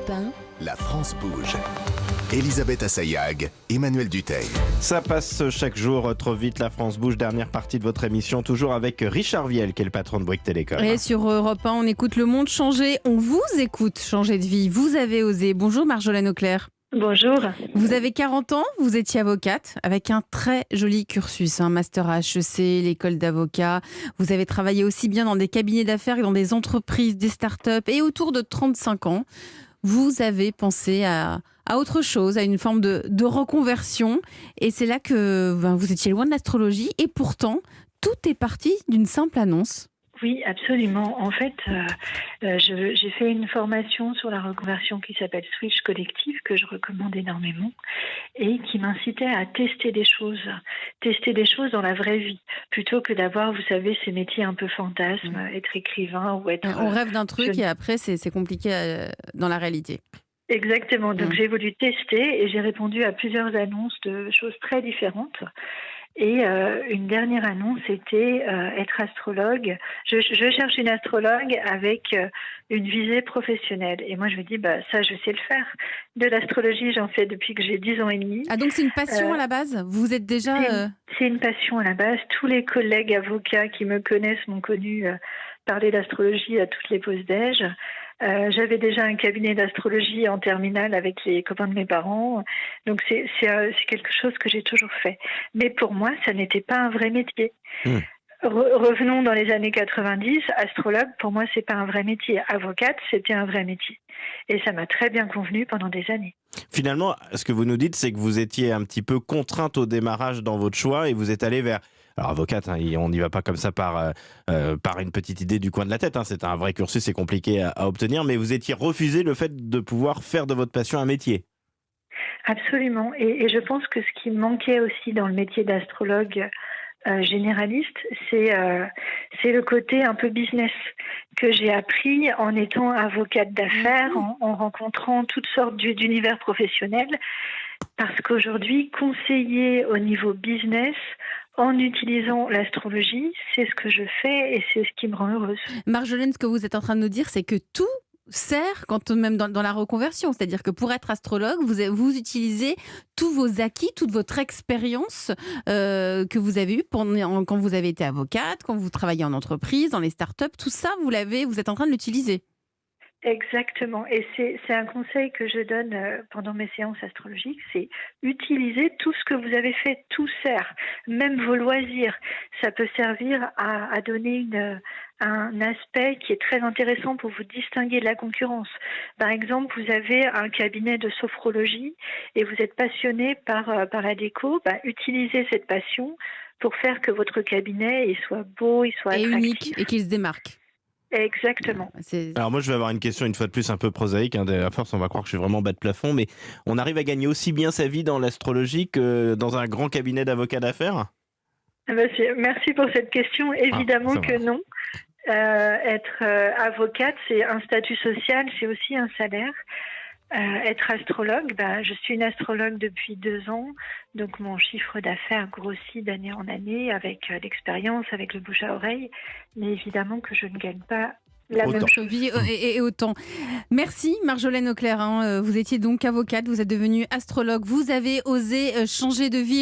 Europe 1. La France bouge. Elisabeth Assayag, Emmanuel Dutheil. Ça passe chaque jour trop vite, la France bouge. Dernière partie de votre émission, toujours avec Richard Viel, qui est le patron de Bouygues Télécom. Et sur Europe 1, on écoute le monde changer. On vous écoute changer de vie. Vous avez osé. Bonjour Marjolaine Auclair. Bonjour. Vous avez 40 ans, vous étiez avocate avec un très joli cursus, un master à HEC, l'école d'avocat. Vous avez travaillé aussi bien dans des cabinets d'affaires que dans des entreprises, des startups. Et autour de 35 ans, vous avez pensé à autre chose, à une forme de reconversion. Et c'est là que vous étiez loin de l'astrologie. Et pourtant, tout est parti d'une simple annonce. Oui, absolument. En fait, j'ai fait une formation sur la reconversion qui s'appelle Switch Collective, que je recommande énormément, et qui m'incitait à tester des choses dans la vraie vie, plutôt que d'avoir, vous savez, ces métiers un peu fantasmes, être écrivain ou être... On rêve d'un truc et après, c'est compliqué dans la réalité. Exactement. Donc, j'ai voulu tester et j'ai répondu à plusieurs annonces de choses très différentes. Et une dernière annonce était être astrologue. Je cherche une astrologue avec une visée professionnelle. Et moi, je me dis, ça, je sais le faire. De l'astrologie, j'en fais depuis que j'ai 10 ans et demi. Ah, donc c'est une passion à la base ? Vous êtes déjà... C'est une passion à la base. Tous les collègues avocats qui me connaissent m'ont connu parler d'astrologie à toutes les pauses déj. J'avais déjà un cabinet d'astrologie en terminale avec les copains de mes parents. Donc, c'est quelque chose que j'ai toujours fait. Mais pour moi, ça n'était pas un vrai métier. Revenons dans les années 90. Astrologue, pour moi, c'est pas un vrai métier. Avocate, c'était un vrai métier. Et ça m'a très bien convenu pendant des années. Finalement, ce que vous nous dites, c'est que vous étiez un petit peu contrainte au démarrage dans votre choix et vous êtes allé vers... Alors avocate, on n'y va pas comme ça par une petite idée du coin de la tête. C'est un vrai cursus, c'est compliqué à obtenir, mais vous étiez refusé le fait de pouvoir faire de votre passion un métier. Absolument. Et je pense que ce qui manquait aussi dans le métier d'astrologue généraliste, c'est le côté un peu business que j'ai appris en étant avocate d'affaires, en rencontrant toutes sortes d'univers professionnels. Parce qu'aujourd'hui, conseiller au niveau business, en utilisant l'astrologie, c'est ce que je fais et c'est ce qui me rend heureuse. Marjolaine, ce que vous êtes en train de nous dire, c'est que tout sert quand même dans la reconversion. C'est-à-dire que pour être astrologue, vous utilisez tous vos acquis, toute votre expérience que vous avez eue quand vous avez été avocate, quand vous travaillez en entreprise, dans les startups. Tout ça, vous êtes en train de l'utiliser. Exactement. Et c'est un conseil que je donne pendant mes séances astrologiques, c'est utiliser tout ce que vous avez fait, tout sert, même vos loisirs. Ça peut servir à donner un aspect qui est très intéressant pour vous distinguer de la concurrence. Par exemple, vous avez un cabinet de sophrologie et vous êtes passionné par la déco, utilisez cette passion pour faire que votre cabinet il soit beau, il soit attractif. Et unique, et qu'il se démarque. Exactement. Alors moi je vais avoir une question une fois de plus un peu prosaïque, à force on va croire que je suis vraiment bas de plafond, mais on arrive à gagner aussi bien sa vie dans l'astrologie que dans un grand cabinet d'avocats d'affaires ? Merci pour cette question, évidemment que non. Être avocate, c'est un statut social, c'est aussi un salaire. Être astrologue, je suis une astrologue depuis 2 ans, donc mon chiffre d'affaires grossit d'année en année avec l'expérience, avec le bouche à oreille, mais évidemment que je ne gagne pas la même chose. Vie et autant. Merci Marjolaine Auclair, vous étiez donc avocate, vous êtes devenue astrologue, vous avez osé changer de vie.